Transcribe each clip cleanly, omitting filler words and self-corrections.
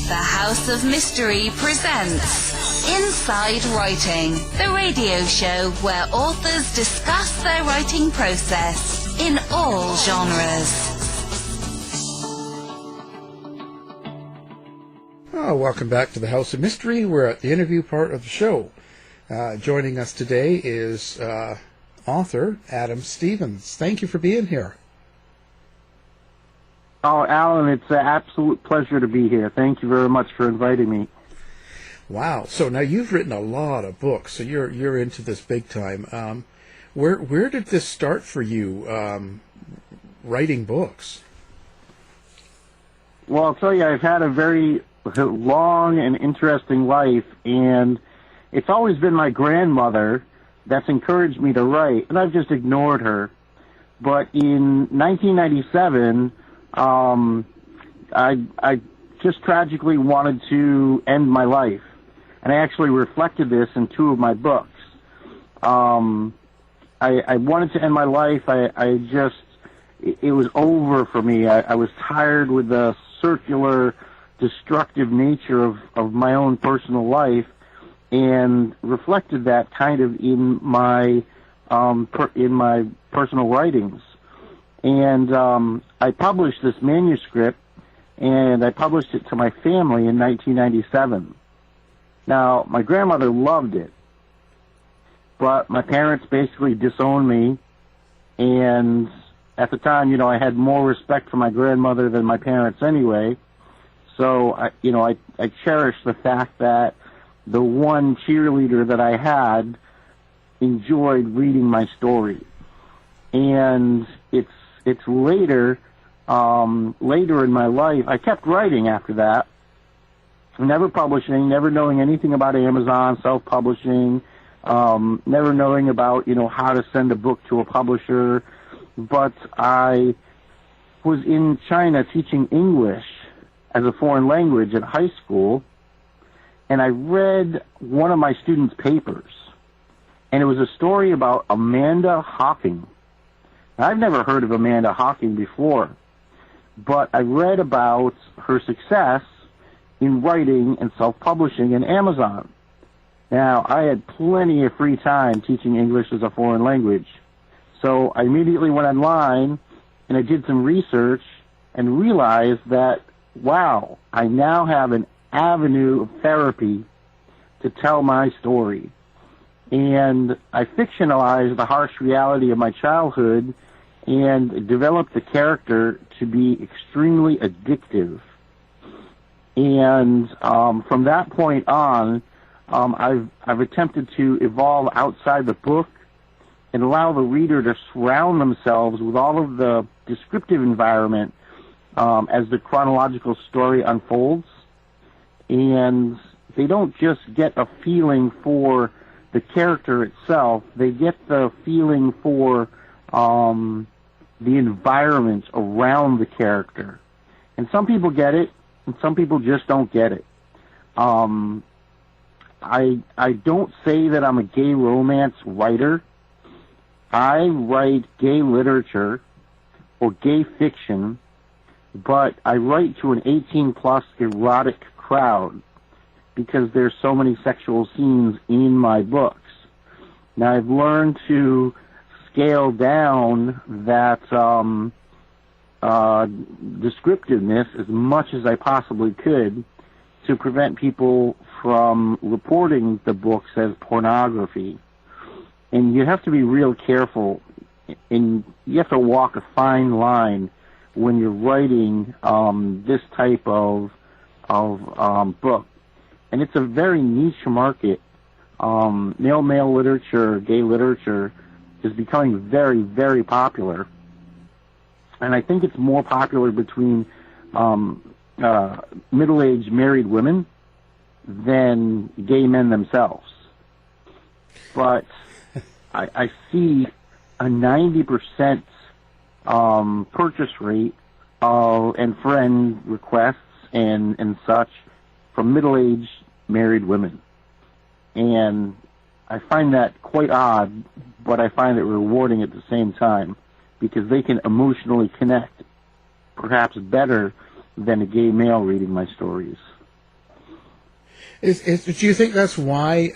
The House of Mystery presents Inside Writing, the radio show where authors discuss their writing process in all genres. Welcome back to the House of Mystery. We're at the interview part of the show. Joining us today is author Adam Stevens. Thank you for being here. Oh, Alan, it's an absolute pleasure to be here. Thank you very much for inviting me. Wow. So now you've written a lot of books, so you're into this big time. Where did this start for you, writing books? Well, I'll tell you, I've had a very long and interesting life, and it's always been my grandmother that's encouraged me to write, and I've just ignored her. But in 1997, I just tragically wanted to end my life, and I actually reflected this in two of my books. I wanted to end my life. It was over for me. I was tired with the circular, destructive nature of my own personal life, and reflected that kind of in my personal writings. And I published this manuscript, and I published it to my family in 1997. Now, my grandmother loved it, but my parents basically disowned me, and at the time, I had more respect for my grandmother than my parents anyway. So, I cherish the fact that the one cheerleader that I had enjoyed reading my story. And it's later in my life, I kept writing after that, never publishing, never knowing anything about Amazon, self-publishing, never knowing about, how to send a book to a publisher. But I was in China teaching English as a foreign language at high school, and I read one of my students' papers, and it was a story about Amanda Hocking. Now, I've never heard of Amanda Hocking before, but I read about her success in writing and self-publishing in Amazon. Now, I had plenty of free time teaching English as a foreign language, so I immediately went online and I did some research and realized that, wow, I now have an avenue of therapy to tell my story. And I fictionalized the harsh reality of my childhood and developed the character to be extremely addictive. And from that point on, I've attempted to evolve outside the book and allow the reader to surround themselves with all of the descriptive environment as the chronological story unfolds. And they don't just get a feeling for the character itself, they get the feeling for the environment around the character. And some people get it, and some people just don't get it. I don't say that I'm a gay romance writer. I write gay literature or gay fiction, but I write to an 18-plus erotic crowd because there's so many sexual scenes in my books. Now, I've learned to scale down that descriptiveness as much as I possibly could to prevent people from reporting the books as pornography. And you have to be real careful, and you have to walk a fine line when you're writing this type of book. And it's a very niche market. Male literature, gay literature, is becoming very, very popular. And I think it's more popular between middle-aged married women than gay men themselves. But I see a 90% purchase rate and friend requests and such from middle-aged married women. And I find that quite odd, but I find it rewarding at the same time because they can emotionally connect perhaps better than a gay male reading my stories. Do you think that's why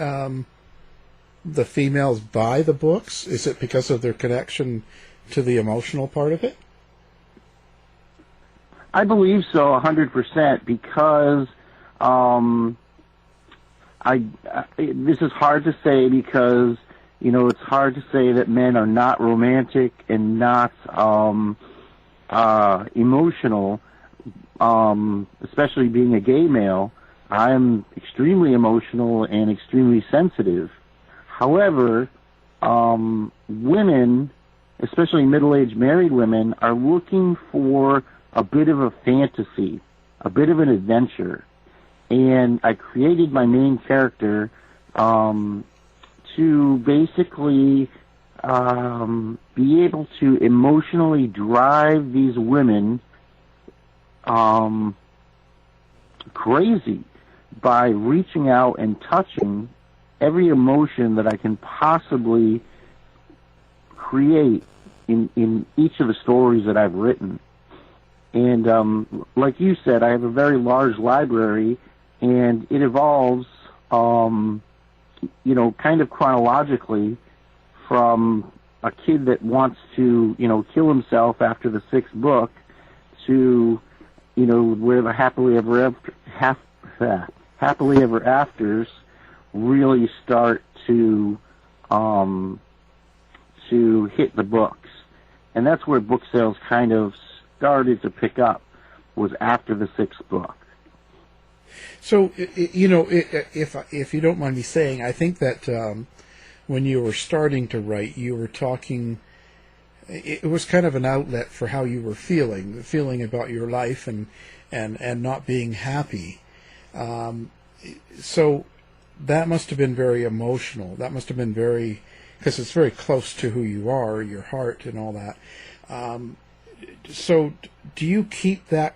the females buy the books? Is it because of their connection to the emotional part of it? I believe so, 100%, because this is hard to say because, it's hard to say that men are not romantic and not emotional, especially being a gay male. I'm extremely emotional and extremely sensitive. However, women, especially middle-aged married women, are looking for a bit of a fantasy, a bit of an adventure. And I created my main character to basically be able to emotionally drive these women crazy by reaching out and touching every emotion that I can possibly create in each of the stories that I've written. And like you said, I have a very large library, and it evolves, kind of chronologically from a kid that wants to, kill himself after the sixth book to, where the happily ever afters really start to hit the books. And that's where book sales kind of started to pick up, was after the sixth book. So, if you don't mind me saying, I think that when you were starting to write, you were talking, it was kind of an outlet for how you were feeling about your life and not being happy. So that must have been very emotional. That must have been because it's very close to who you are, your heart and all that. So do you keep that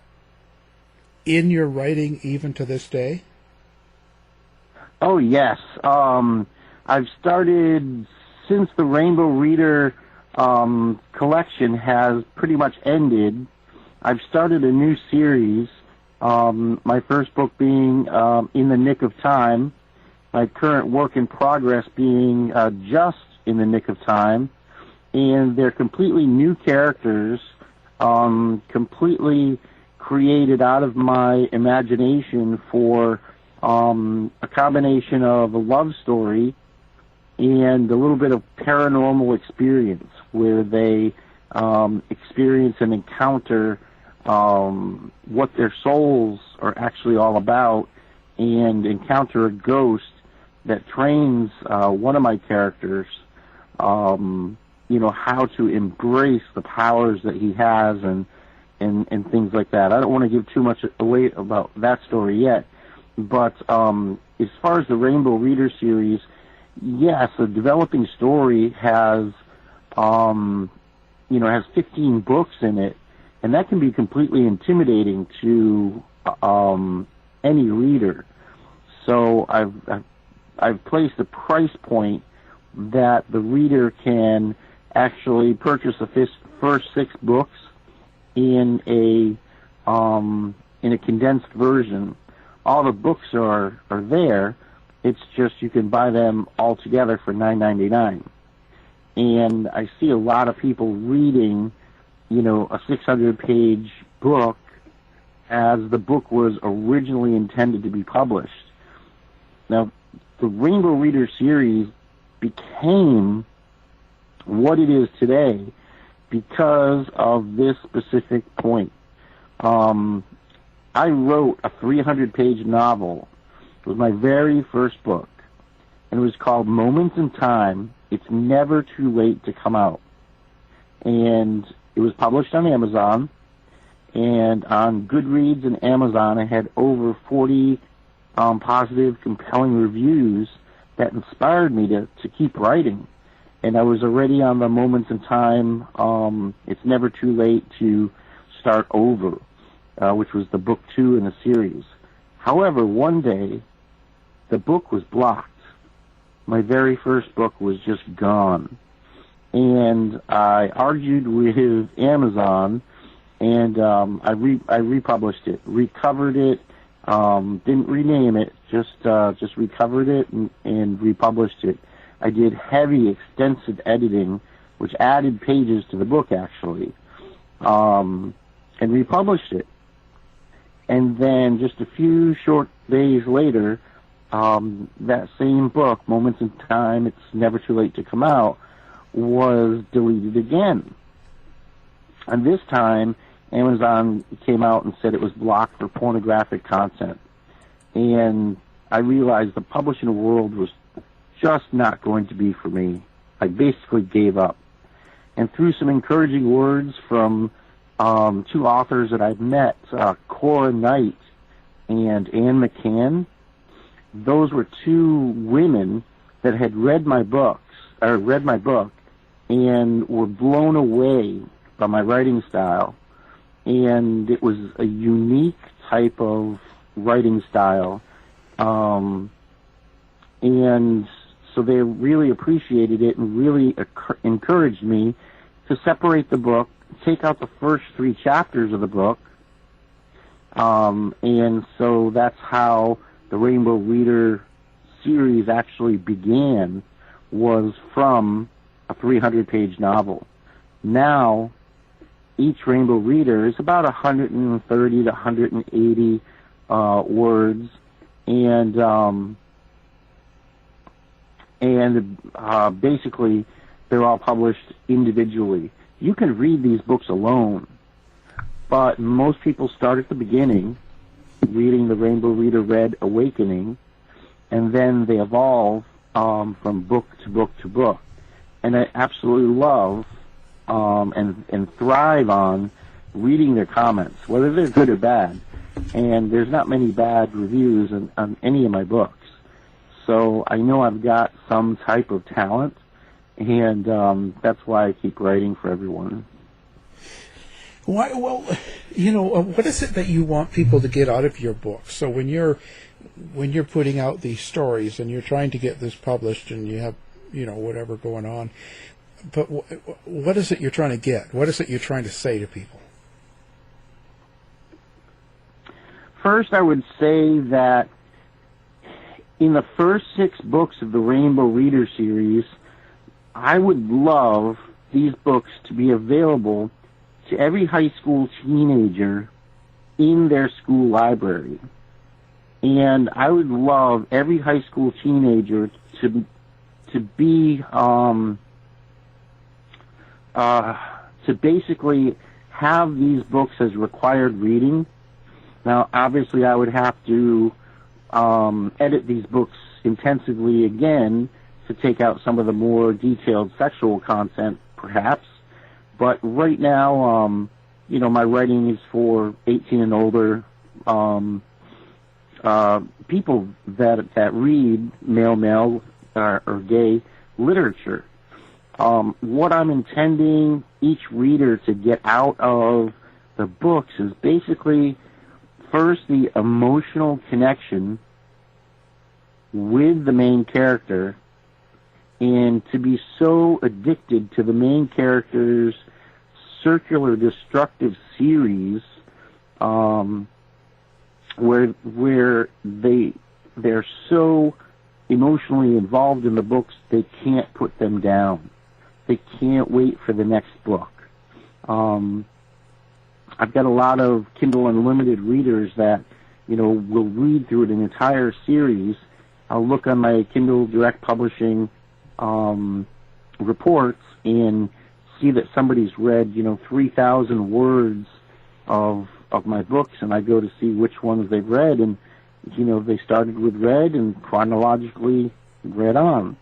in your writing even to this day? Oh, yes. I've started, since the Rainbow Reader collection has pretty much ended, I've started a new series, my first book being In the Nick of Time, my current work in progress being Just in the Nick of Time, and they're completely new characters, completely created out of my imagination for a combination of a love story and a little bit of paranormal experience, where they experience and encounter what their souls are actually all about, and encounter a ghost that trains one of my characters, how to embrace the powers that he has and things like that. I don't want to give too much away about that story yet, but as far as the Rainbow Reader series, yes, a developing story has 15 books in it, and that can be completely intimidating to any reader. So I've placed a price point that the reader can actually purchase the first 6 books in a condensed version. All the books are there. It's just you can buy them all together for $9.99. And I see a lot of people reading, a 600-page book as the book was originally intended to be published. Now, the Rainbow Reader series became what it is today because of this specific point. I wrote a 300-page novel. It was my very first book, and it was called Moments in Time. It's Never Too Late to Come Out. And it was published on Amazon, and on Goodreads and Amazon, I had over 40 positive, compelling reviews that inspired me to keep writing. And I was already on the Moments in Time, It's Never Too Late to Start Over, which was the book 2 in the series. However, one day, the book was blocked. My very first book was just gone. And I argued with Amazon, and I republished it, recovered it, Didn't rename it, just recovered it and republished it. I did heavy, extensive editing, which added pages to the book, actually, and republished it. And then just a few short days later, that same book, Moments in Time, It's Never Too Late to Come Out, was deleted again. And this time, Amazon came out and said it was blocked for pornographic content. And I realized the publishing world was just not going to be for me. I basically gave up. And through some encouraging words from two authors that I've met, Cora Knight and Anne McCann, those were two women that had read my book and were blown away by my writing style. And it was a unique type of writing style. And so they really appreciated it and really encouraged me to separate the book, take out the first 3 chapters of the book. And so that's how the Rainbow Reader series actually began, was from a 300-page novel. Now, each Rainbow Reader is about 130 to 180 words, and basically they're all published individually. You can read these books alone, but most people start at the beginning, reading the Rainbow Reader Red Awakening, and then they evolve from book to book to book. And I absolutely love and thrive on reading their comments, whether they're good or bad. And there's not many bad reviews on any of my books. So I know I've got some type of talent, and that's why I keep writing for everyone. Why? Well, what is it that you want people to get out of your book? So when you're putting out these stories and you're trying to get this published and you have, whatever going on, but what is it you're trying to get? What is it you're trying to say to people? First, I would say that in the first 6 books of the Rainbow Reader series, I would love these books to be available to every high school teenager in their school library. And I would love every high school teenager to basically have these books as required reading. Now, obviously, I would have to edit these books intensively again to take out some of the more detailed sexual content, perhaps. But right now, my writing is for 18 and older people that read male or gay literature. What I'm intending each reader to get out of the books is basically, first, the emotional connection with the main character, and to be so addicted to the main character's circular destructive series, where they're so emotionally involved in the books they can't put them down. They can't wait for the next book. I've got a lot of Kindle Unlimited readers that will read through an entire series. I'll look on my Kindle Direct Publishing reports and see that somebody's read 3,000 words of my books, and I go to see which ones they've read, and they started with Red and chronologically read on.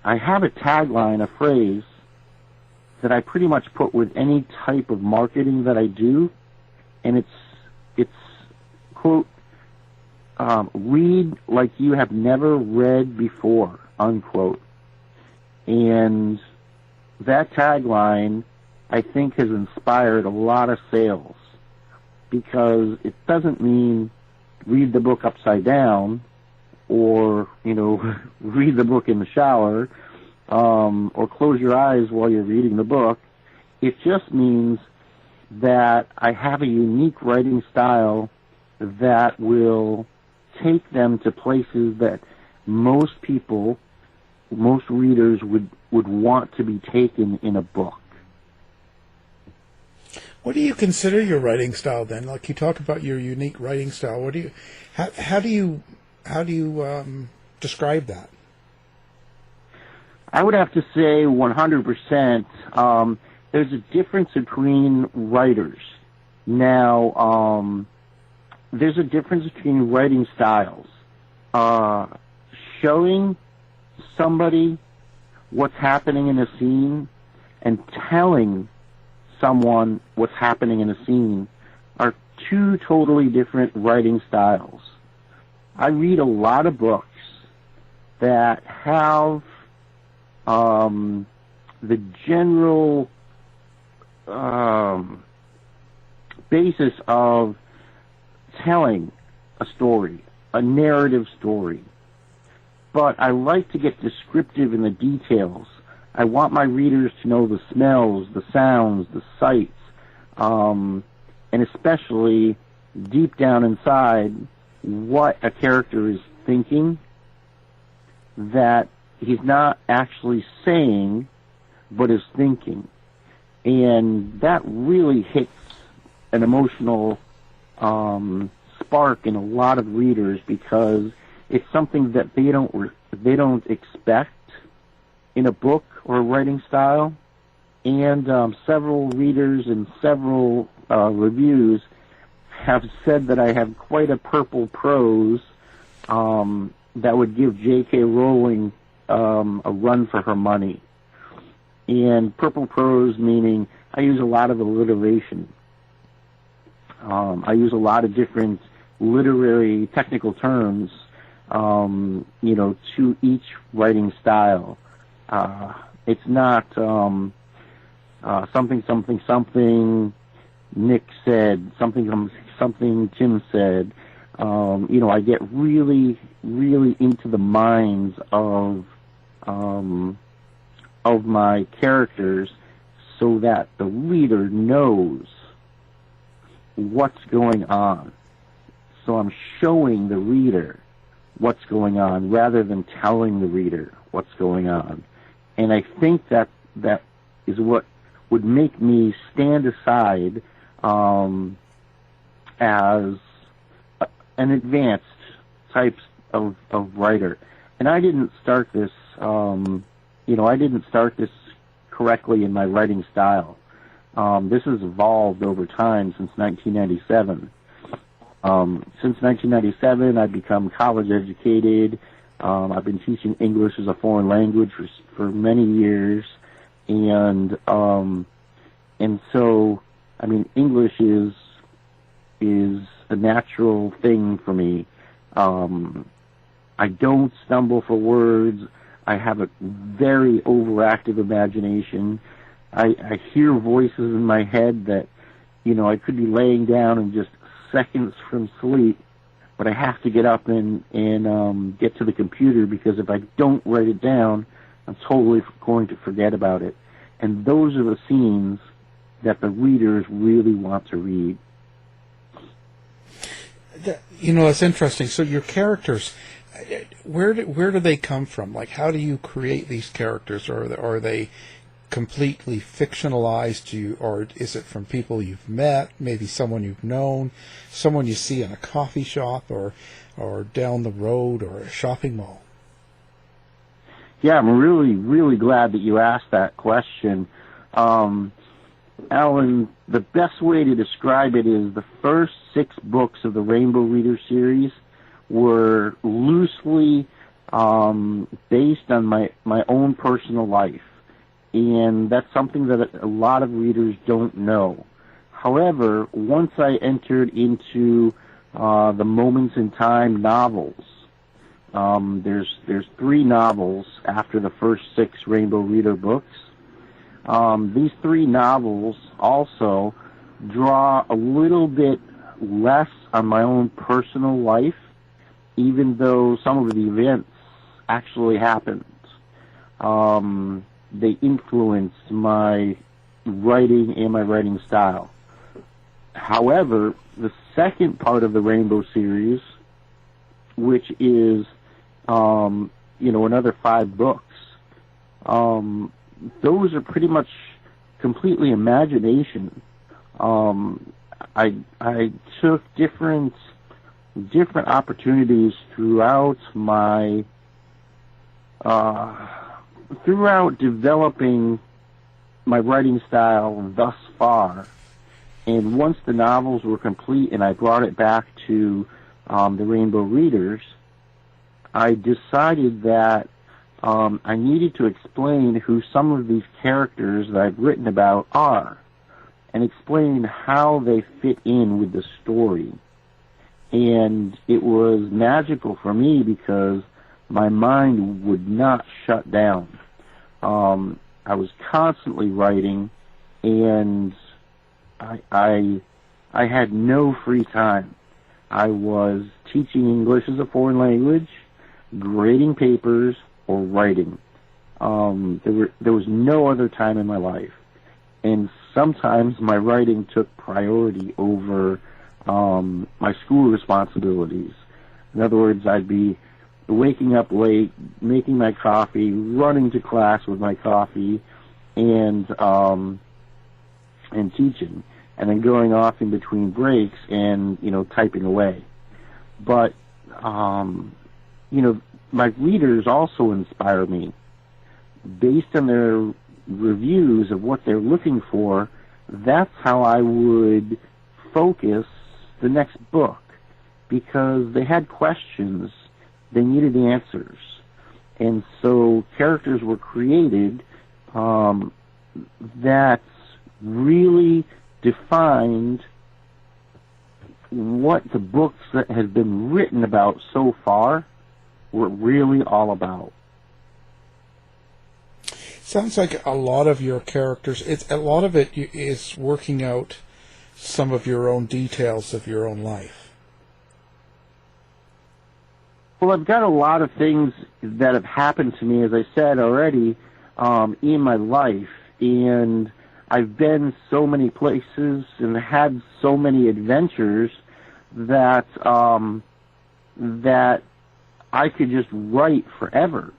I have a tagline, a phrase that I pretty much put with any type of marketing that I do, and it's quote, read like you have never read before, unquote. And that tagline, I think, has inspired a lot of sales, because it doesn't mean read the book upside down, or read the book in the shower, or close your eyes while you're reading the book. It just means that I have a unique writing style that will take them to places that most people, most readers would want to be taken in a book. What do you consider your writing style then? Like, you talk about your unique writing style. What do you, how do you describe that? I would have to say 100%. There's a difference between writers. Now, there's a difference between writing styles. Showing somebody what's happening in a scene and telling someone what's happening in a scene are two totally different writing styles. I read a lot of books that have the general basis of telling a story, a narrative story. But I like to get descriptive in the details. I want my readers to know the smells, the sounds, the sights, and especially deep down inside what a character is thinking that he's not actually saying, but is thinking. And that really hits an emotional spark in a lot of readers because it's something that they don't expect in a book or a writing style. And several readers and several reviews have said that I have quite a purple prose that would give J.K. Rowling a run for her money. And purple prose meaning I use a lot of alliteration. I use a lot of different literary technical terms, to each writing style. It's not something, something, something Nick said, something, something Tim said. I get really, really into the minds of my characters so that the reader knows what's going on. So I'm showing the reader what's going on rather than telling the reader what's going on. And I think that is what would make me stand aside as an advanced type of writer. And I didn't start this, correctly in my writing style. This has evolved over time since 1997. Since 1997, I've become college educated. I've been teaching English as a foreign language for many years, and so English is a natural thing for me. I don't stumble for words. I have a very overactive imagination. I hear voices in my head that, I could be laying down and just seconds from sleep, but I have to get up and get to the computer because if I don't write it down, I'm totally going to forget about it. And those are the scenes that the readers really want to read. That's interesting. So your characters, where do they come from? Like, how do you create these characters? Or are they completely fictionalized, or is it from people you've met, maybe someone you've known, someone you see in a coffee shop or down the road or a shopping mall? Yeah, I'm really, really glad that you asked that question. Alan, the best way to describe it is the first 6 books of the Rainbow Reader series were loosely based on my own personal life. And that's something that a lot of readers don't know. However, once I entered into the Moments in Time novels, there's 3 novels after the first 6 Rainbow Reader books. These 3 novels also draw a little bit less on my own personal life, even though some of the events actually happened. They influenced my writing and my writing style. However, the second part of the Rainbow series, which is, another 5 books. Those are pretty much completely imagination. I took different opportunities throughout developing my writing style thus far. And once the novels were complete and I brought it back to the Rainbow readers, I decided that I needed to explain who some of these characters that I've written about are and explain how they fit in with the story. And it was magical for me because my mind would not shut down. I was constantly writing, and I had no free time. I was teaching English as a foreign language, grading papers, or writing. There was no other time in my life. And sometimes my writing took priority over my school responsibilities. In other words, I'd be waking up late, making my coffee, running to class with my coffee, and teaching, and then going off in between breaks and typing away. But my readers also inspire me. Based on their reviews of what they're looking for, that's how I would focus the next book, because they had questions, they needed answers, and so characters were created that really defined what the books that have been written about so far were really all about. Sounds like a lot of your characters, a lot of it is working out some of your own details of your own life. Well, I've got a lot of things that have happened to me, as I said already, in my life, and I've been so many places and had so many adventures that that I could just write forever.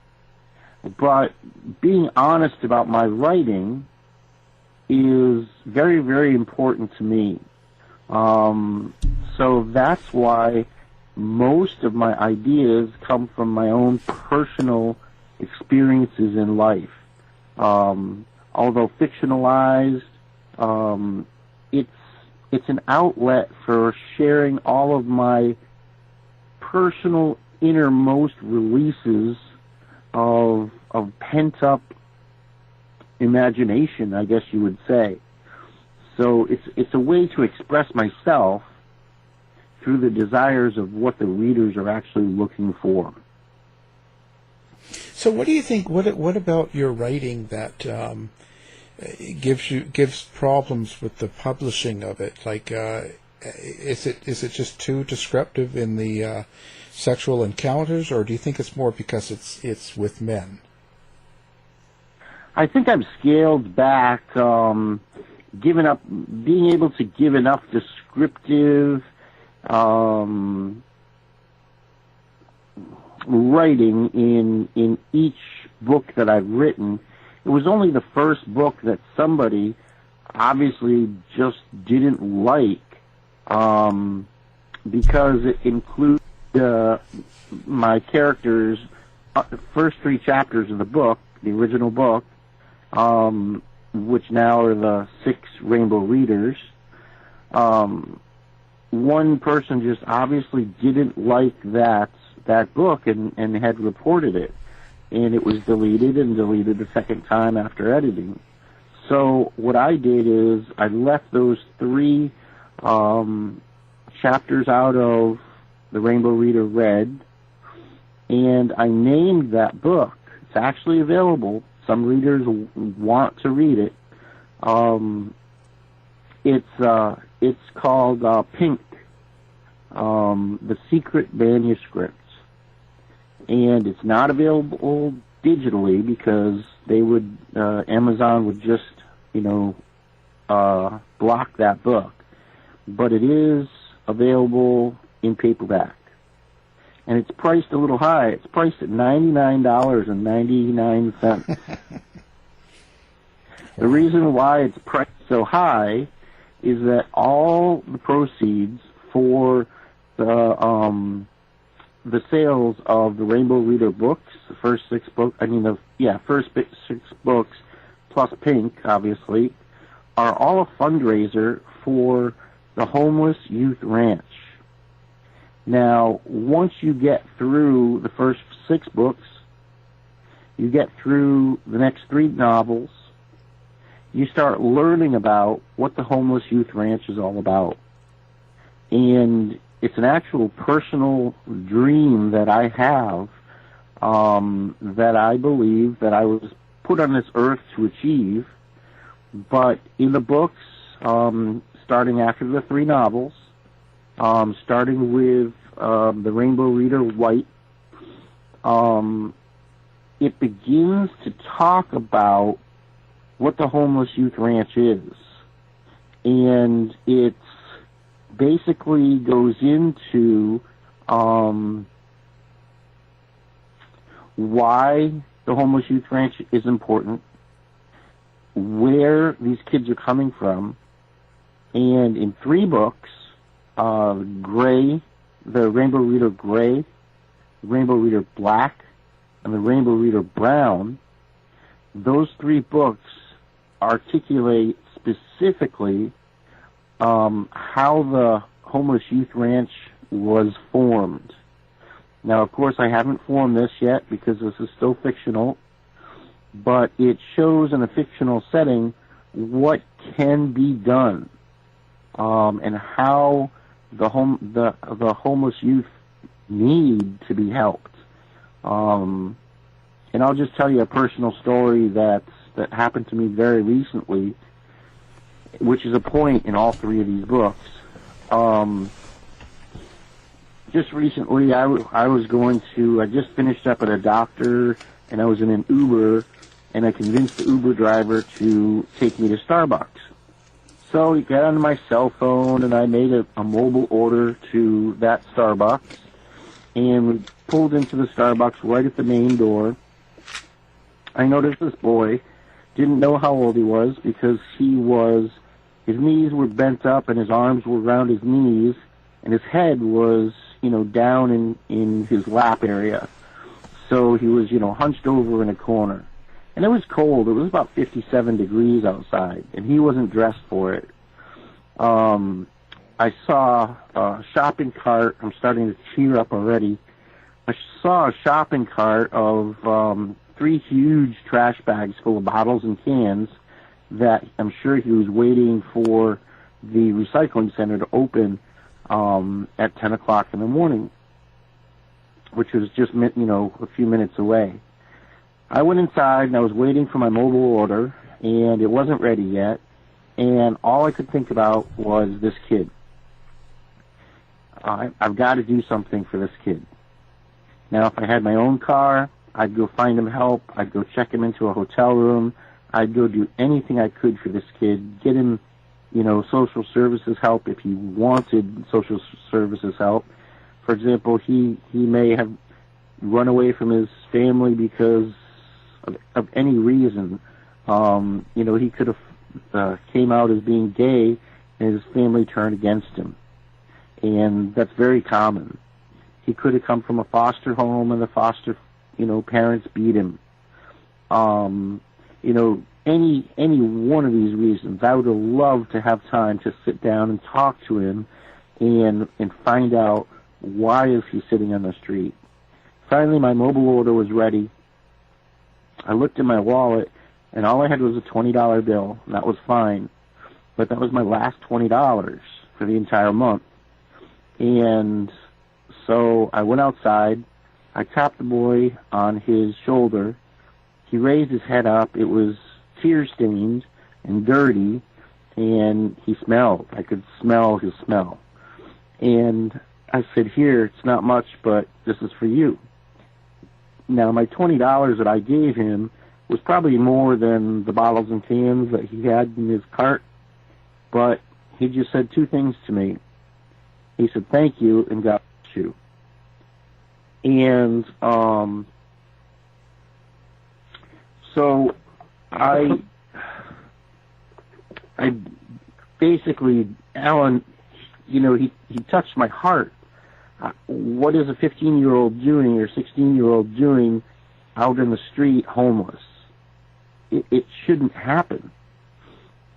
But being honest about my writing is very, very important to me. So that's why most of my ideas come from my own personal experiences in life. Although fictionalized, it's an outlet for sharing all of my personal innermost releases of pent-up imagination, I guess you would say. So it's a way to express myself through the desires of what the readers are actually looking for. So what do you think, what about your writing that gives problems with the publishing of it? Like, is it just too descriptive in the sexual encounters, or do you think it's more because it's with men? I think I've scaled back, being able to give enough descriptive writing in each book that I've written. It was only the first book that somebody obviously just didn't like, because it includes my characters' first 3 chapters of the book, the original book, which now are the 6 Rainbow readers. One person just obviously didn't like that book and had reported it, and it was deleted the second time after editing. So what I did is I left those 3 chapters out of the Rainbow Reader Red, and I named that book. It's actually available. Some readers want to read it. It's called Pink, The Secret Manuscript. And it's not available digitally because they would, Amazon would just, block that book. But it is available in paperback. And it's priced a little high. It's priced at $99.99. The reason why it's priced so high is that all the proceeds for the sales of the Rainbow Reader books, the first 6 books, first 6 books plus Pink, obviously, are all a fundraiser for the Homeless Youth Ranch. Now, once you get through the first 6 books, you get through the next 3 novels, you start learning about what the Homeless Youth Ranch is all about. And it's an actual personal dream that I have, that I believe that I was put on this earth to achieve. But in the books, starting after the 3 novels, starting with the Rainbow Reader White, it begins to talk about what the Homeless Youth Ranch is. And it basically goes into why the Homeless Youth Ranch is important, where these kids are coming from, and in 3 books, Gray, the Rainbow Reader Gray, the Rainbow Reader Black, and the Rainbow Reader Brown, those 3 books articulate specifically how the Homeless Youth Ranch was formed. Now, of course, I haven't formed this yet because this is still fictional, but it shows in a fictional setting what can be done, and how the homeless youth need to be helped. And I'll just tell you a personal story that happened to me very recently, which is a point in all 3 of these books. Just recently, I just finished up at a doctor, and I was in an Uber, and I convinced the Uber driver to take me to Starbucks. So he got on my cell phone, and I made a mobile order to that Starbucks, and we pulled into the Starbucks right at the main door. I noticed this boy, didn't know how old he was because his knees were bent up and his arms were around his knees, and his head was, down in his lap area. So he was, hunched over in a corner. And it was cold. It was about 57 degrees outside, and he wasn't dressed for it. I saw a shopping cart. I'm starting to tear up already. I saw a shopping cart of 3 huge trash bags full of bottles and cans that I'm sure he was waiting for the recycling center to open at 10 o'clock in the morning, which was just, a few minutes away. I went inside, and I was waiting for my mobile order, and it wasn't ready yet, and all I could think about was this kid. I've got to do something for this kid. Now, if I had my own car, I'd go find him help. I'd go check him into a hotel room. I'd go do anything I could for this kid, get him, social services help if he wanted social services help. For example, he may have run away from his family because of any reason. He could have came out as being gay, and his family turned against him. And that's very common. He could have come from a foster home, and the foster, parents beat him. Any one of these reasons, I would have loved to have time to sit down and talk to him and find out why is he sitting on the street. Finally, my mobile order was ready. I looked in my wallet, and all I had was a $20 bill, and that was fine. But that was my last $20 for the entire month. And so I went outside. I tapped the boy on his shoulder. He raised his head up. It was tear-stained and dirty, and he smelled. I could smell his smell. And I said, "Here, it's not much, but this is for you." Now, my $20 that I gave him was probably more than the bottles and cans that he had in his cart, but he just said 2 things to me. He said, "Thank you, and God bless you." And so I basically, Alan, he touched my heart. What is a 15-year-old doing or 16-year-old doing out in the street homeless? It shouldn't happen.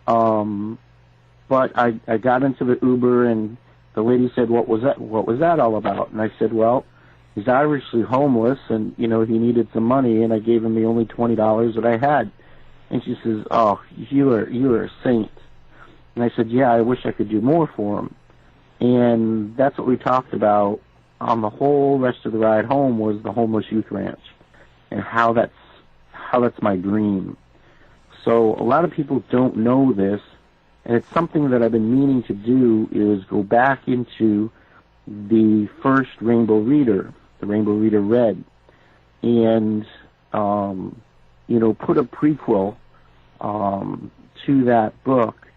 But I got into the Uber, and the lady said, "What was that all about?" And I said, "Well, he's obviously homeless, and he needed some money, and I gave him the only $20 that I had." And she says, "Oh, you are a saint." And I said, "Yeah, I wish I could do more for him." And that's what we talked about on the whole rest of the ride home, was the homeless youth ranch and how that's my dream. So a lot of people don't know this, and it's something that I've been meaning to do, is go back into the first Rainbow Reader, the Rainbow Reader Red, and put a prequel to that book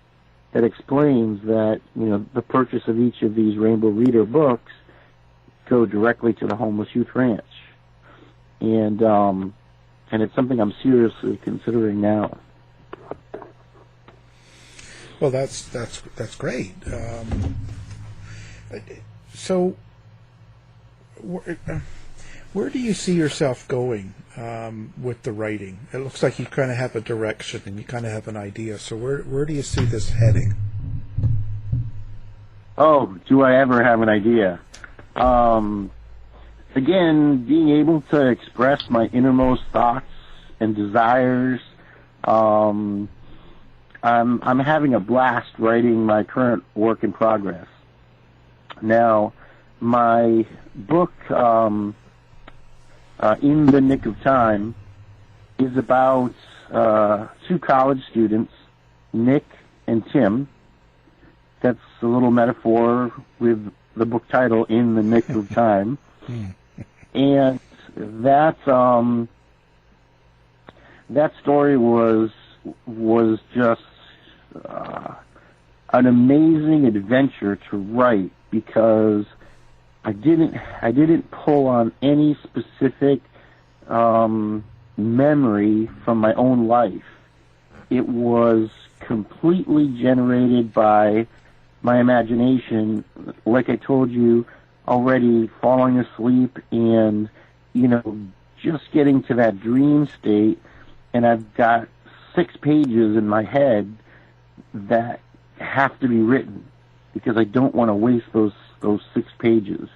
that explains that the purchase of each of these Rainbow Reader books go directly to the homeless youth ranch, and it's something I'm seriously considering now. Well, that's great. So, where do you see yourself going with the writing? It looks like you kind of have a direction and you kind of have an idea. So, where do you see this heading? Oh, do I ever have an idea? Again, being able to express my innermost thoughts and desires. I'm having a blast writing my current work in progress. Now, my book, In the Nick of Time, is about two college students, Nick and Tim. That's a little metaphor with the book title, In the Nick of Time. And that story was just an amazing adventure to write, because I didn't pull on any specific memory from my own life. It was completely generated by my imagination, like I told you already, falling asleep and just getting to that dream state. And I've got 6 pages in my head that have to be written, because I don't want to waste those 6 pages.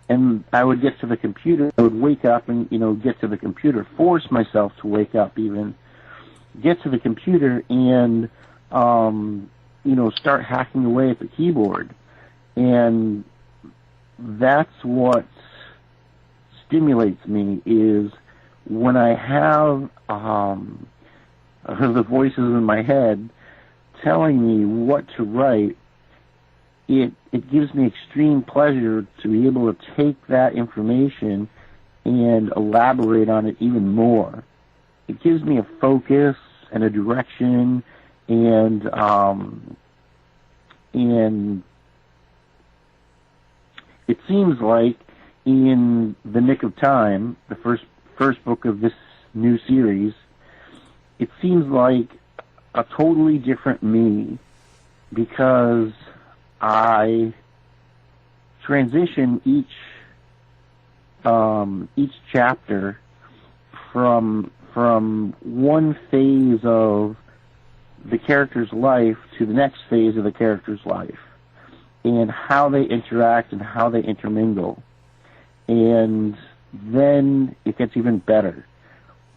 And I would get to the computer, I would wake up and, get to the computer, force myself to wake up even, get to the computer and, start hacking away at the keyboard. And that's what stimulates me, is when I have the voices in my head telling me what to write. It gives me extreme pleasure to be able to take that information and elaborate on it even more. It gives me a focus and a direction, and it seems like In the Nick of Time, the first book of this new series, it seems like a totally different me, because I transition each chapter from one phase of the character's life to the next phase of the character's life, and how they interact and how they intermingle. And then it gets even better.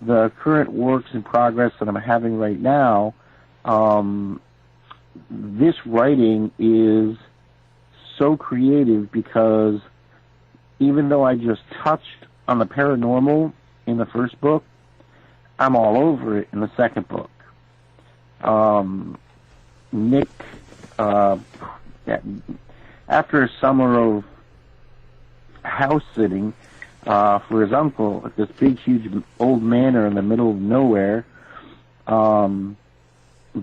The current works in progress that I'm having right now, this writing is so creative, because even though I just touched on the paranormal in the first book, I'm all over it in the second book. Nick, after a summer of house sitting for his uncle at this big, huge old manor in the middle of nowhere,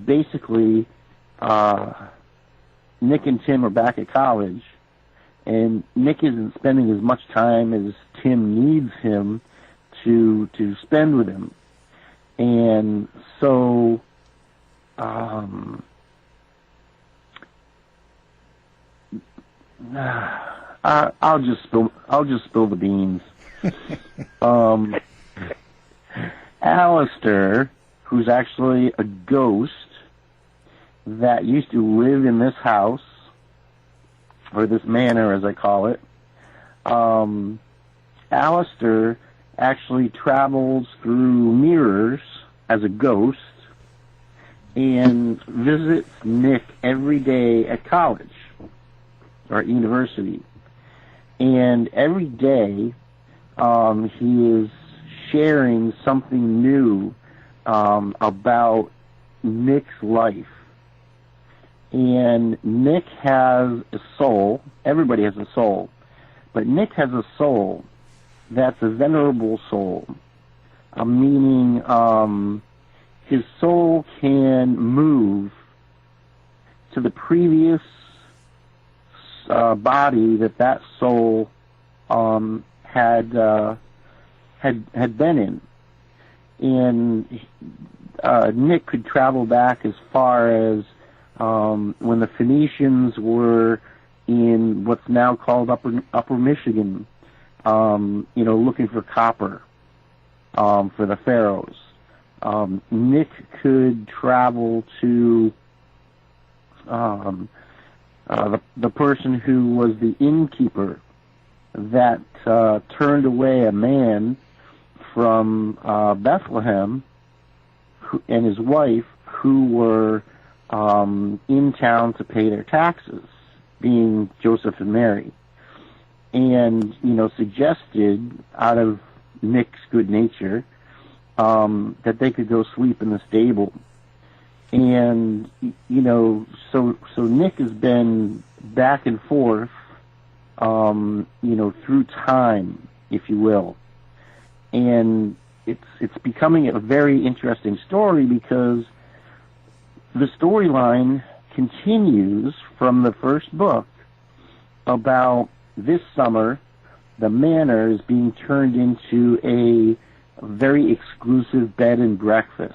basically, Nick and Tim are back at college, and Nick isn't spending as much time as Tim needs him to spend with him. And so I'll just spill the beans. Alistair, who's actually a ghost that used to live in this house, or this manor as I call it, Alistair actually travels through mirrors as a ghost and visits Nick every day at college or at university. And every day he is sharing something new about Nick's life. And Nick has a soul. Everybody has a soul. But Nick has a soul that's a venerable soul, meaning his soul can move to the previous body that soul had been in. And Nick could travel back as far as when the Phoenicians were in what's now called Upper Michigan, looking for copper for the pharaohs. Nick could travel to the person who was the innkeeper that turned away a man from Bethlehem and his wife who were in town to pay their taxes, being Joseph and Mary, and suggested out of Nick's good nature that they could go sleep in the stable. And so Nick has been back and forth through time, if you will, and it's becoming a very interesting story because the storyline continues from the first book about this summer the manor is being turned into a very exclusive bed and breakfast,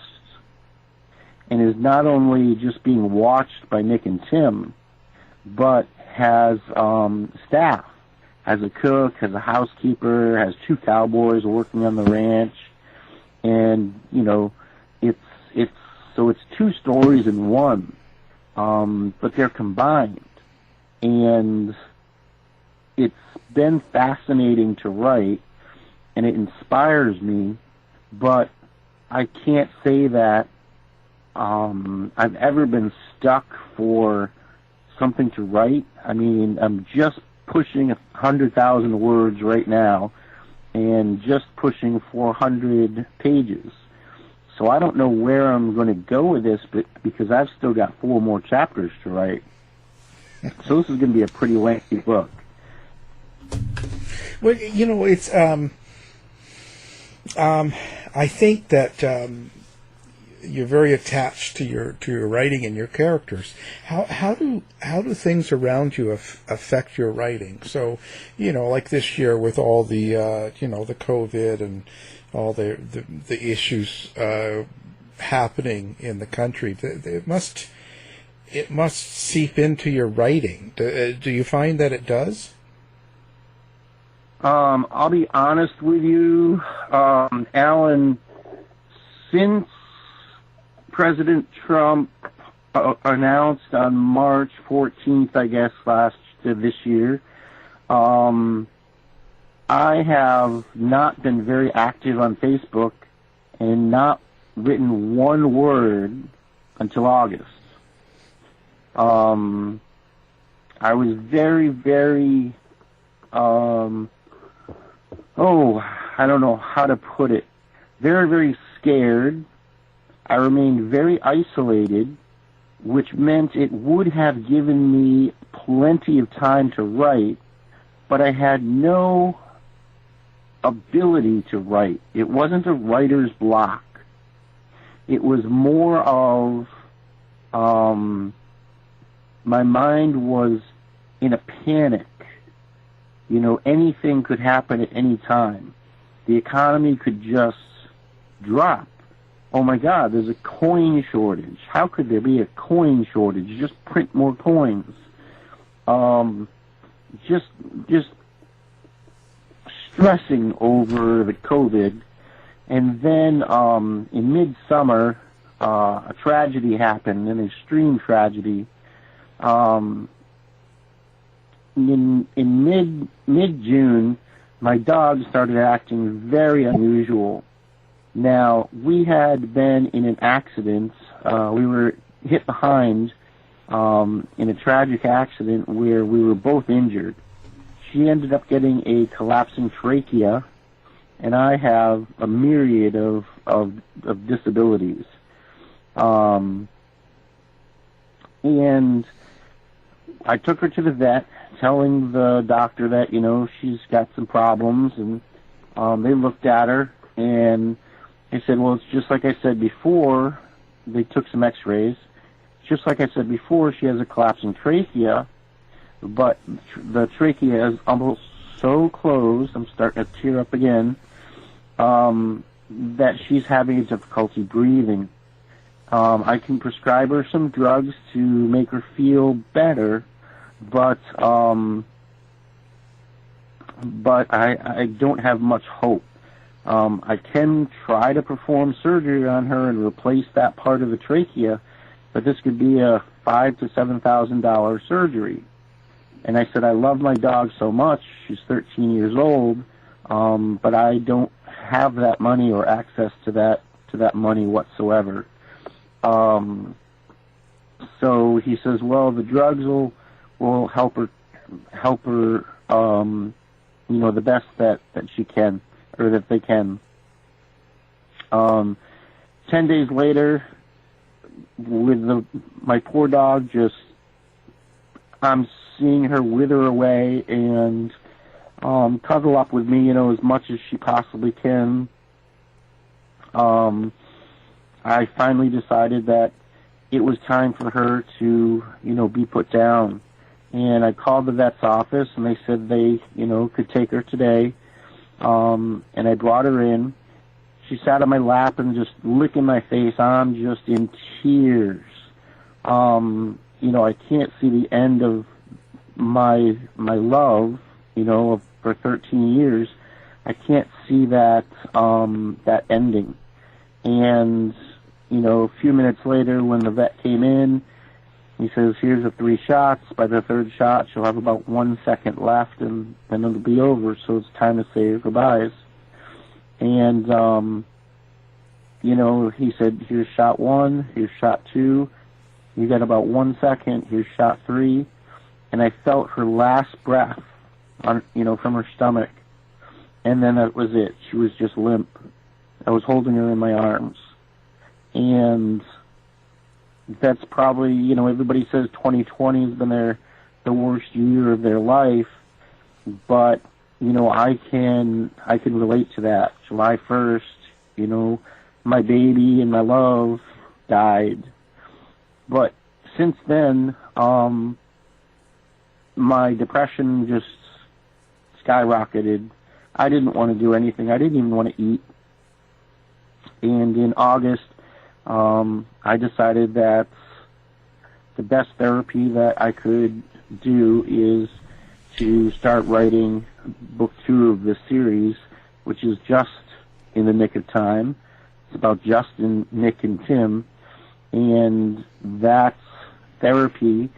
and is not only just being watched by Nick and Tim, but has staff, has a cook, has a housekeeper, has 2 cowboys working on the ranch, and it's 2 stories in one, but they're combined, and it's been fascinating to write, and it inspires me, but I can't say that I've ever been stuck for something to write. I mean, I'm just pushing 100,000 words right now and just pushing 400 pages. So I don't know where I'm going to go with this, but because I've still got 4 more chapters to write. So this is going to be a pretty lengthy book. Well, it's I think that you're very attached to your writing and your characters. How do things around you affect your writing? So, like this year with all the the COVID and all the issues happening in the country, it must seep into your writing. Do you find that it does? I'll be honest with you, Alan, since President Trump announced on March 14th, I guess, this year, I have not been very active on Facebook and not written one word until August. I was very, very, I don't know how to put it, very, very scared. I remained very isolated, which meant it would have given me plenty of time to write, but I had no ability to write. It wasn't a writer's block. It was more of my mind was in a panic anything could happen at any time. The economy could just drop. Oh my God, there's a coin shortage. How could there be a coin shortage? Just print more coins. Just stressing over the COVID. And then in midsummer, a tragedy happened, an extreme tragedy. In mid-June, my dog started acting very unusual. Now, we had been in an accident. We were hit behind in a tragic accident where we were both injured. She ended up getting a collapsing trachea, and I have a myriad of disabilities. And I took her to the vet, telling the doctor that, she's got some problems, and they looked at her, and they said, well, it's just like I said before. They took some x-rays. Just like I said before, she has a collapsing trachea, but the trachea is almost so closed, I'm starting to tear up again, that she's having difficulty breathing. I can prescribe her some drugs to make her feel better, but I don't have much hope. I can try to perform surgery on her and replace that part of the trachea, but this could be a $5,000 to $7,000 surgery. And I said, I love my dog so much. She's 13 years old, but I don't have that money or access to that money whatsoever. So he says, well, the drugs will help her, the best that she can, or that they can. 10 days later, with my poor dog, I'm seeing her wither away and cuddle up with me, as much as she possibly can. I finally decided that it was time for her to, be put down. And I called the vet's office, and they said they, could take her today. And I brought her in. She sat on my lap and just licking my face. I'm just in tears. I can't see the end of my love, for 13 years. I can't see that ending. And, a few minutes later, when the vet came in, he says, here's the 3 shots. By the 3rd shot, she'll have about 1 second left, and then it'll be over, so it's time to say goodbyes. And, he said, here's shot 1, here's shot 2, you got about 1 second, here's shot 3. And I felt her last breath, from her stomach. And then that was it. She was just limp. I was holding her in my arms. And that's probably, everybody says 2020 has been the worst year of their life, but, I can relate to that. July 1st, my baby and my love died. But since then, my depression just skyrocketed. I didn't want to do anything. I didn't even want to eat. And in August, I decided that the best therapy that I could do is to start writing book 2 of this series, which is Just in the Nick of Time. It's about Justin, Nick, and Tim. And that's therapy.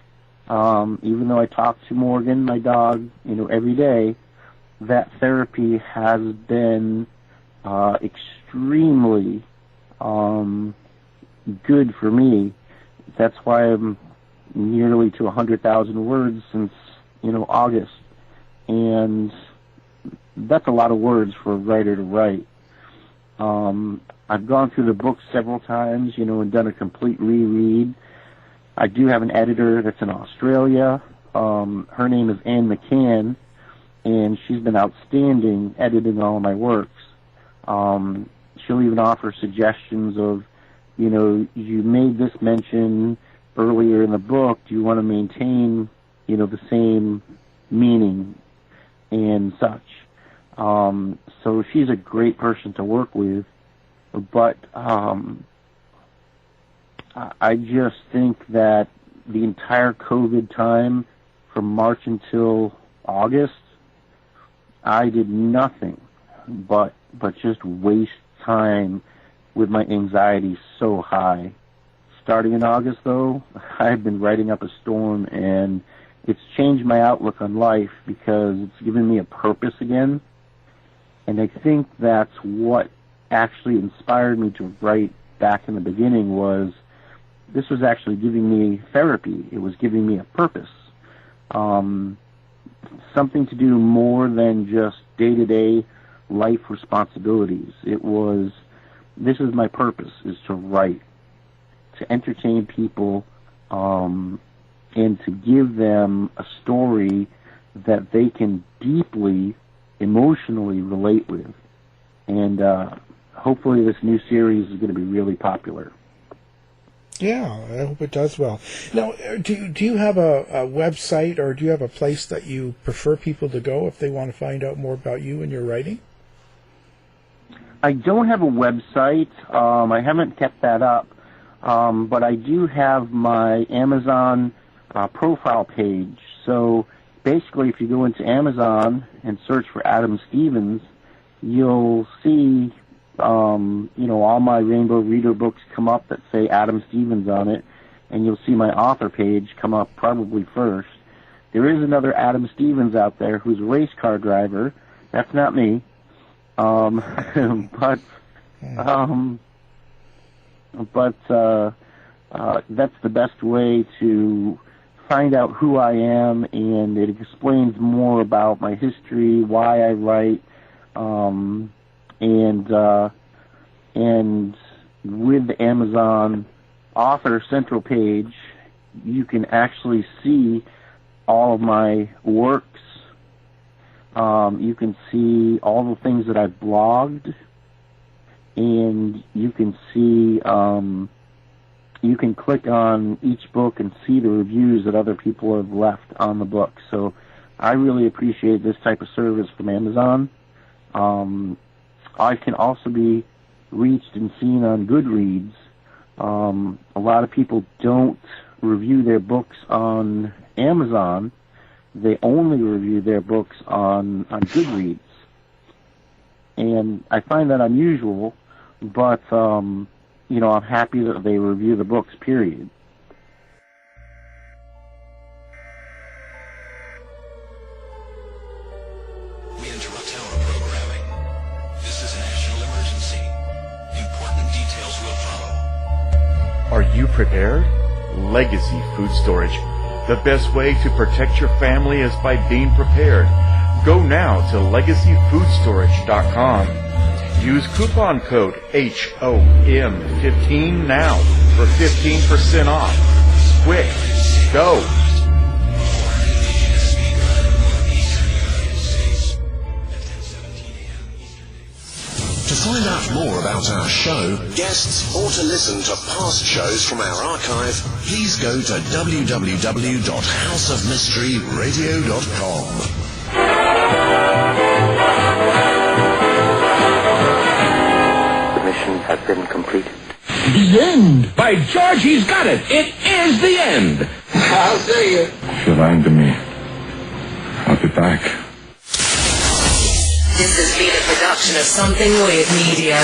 Even though I talk to Morgan, my dog, every day, that therapy has been extremely good for me. That's why I'm nearly to 100,000 words since, August. And that's a lot of words for a writer to write. I've gone through the book several times, and done a complete reread. I do have an editor that's in Australia. Her name is Anne McCann, and she's been outstanding editing all of my works. She'll even offer suggestions of, you made this mention earlier in the book. Do you want to maintain, the same meaning? and such. So she's a great person to work with, but I just think that the entire COVID time, from March until August, I did nothing but just waste time with my anxiety so high. Starting in August, though, I've been writing up a storm, and it's changed my outlook on life because it's given me a purpose again. And I think that's what actually inspired me to write back in the beginning. Was this was actually giving me therapy. It was giving me a purpose. Something to do more than just day-to-day life responsibilities. It was, this is my purpose, is to write, to entertain people, and to give them a story that they can deeply, emotionally relate with. And hopefully this new series is going to be really popular. Yeah, I hope it does well. Now, do you have a website, or do you have a place that you prefer people to go if they want to find out more about you and your writing? I don't have a website. I haven't kept that up. But I do have my Amazon profile page. So basically, if you go into Amazon and search for Adam Stevens, you'll see all my Rainbow Reader books come up that say Adam Stevens on it, and you'll see my author page come up probably first. There is another Adam Stevens out there who's a race car driver. That's not me. But that's the best way to find out who I am, and it explains more about my history, why I write, and with the Amazon author central page, you can actually see all of my works. You can see all the things that I've blogged, and you can see, you can click on each book and see the reviews that other people have left on the book. So I really appreciate this type of service from Amazon. I can also be reached and seen on Goodreads. A lot of people don't review their books on Amazon. They only review their books on Goodreads. And I find that unusual, but, I'm happy that they review the books, period. We interrupt our programming. This is a national emergency. Important details will follow. Are you prepared? Legacy Food Storage. The best way to protect your family is by being prepared. Go now to legacyfoodstorage.com. Use coupon code HOM15 now for 15% off. Quick, go! To find out more about our show, guests, or to listen to past shows from our archive, please go to www.houseofmysteryradio.com. The mission has been completed. The end! By George, he's got it! It is the end! I'll see you. If you're lying to me, I'll be back. This has been a production of Something Weird Media.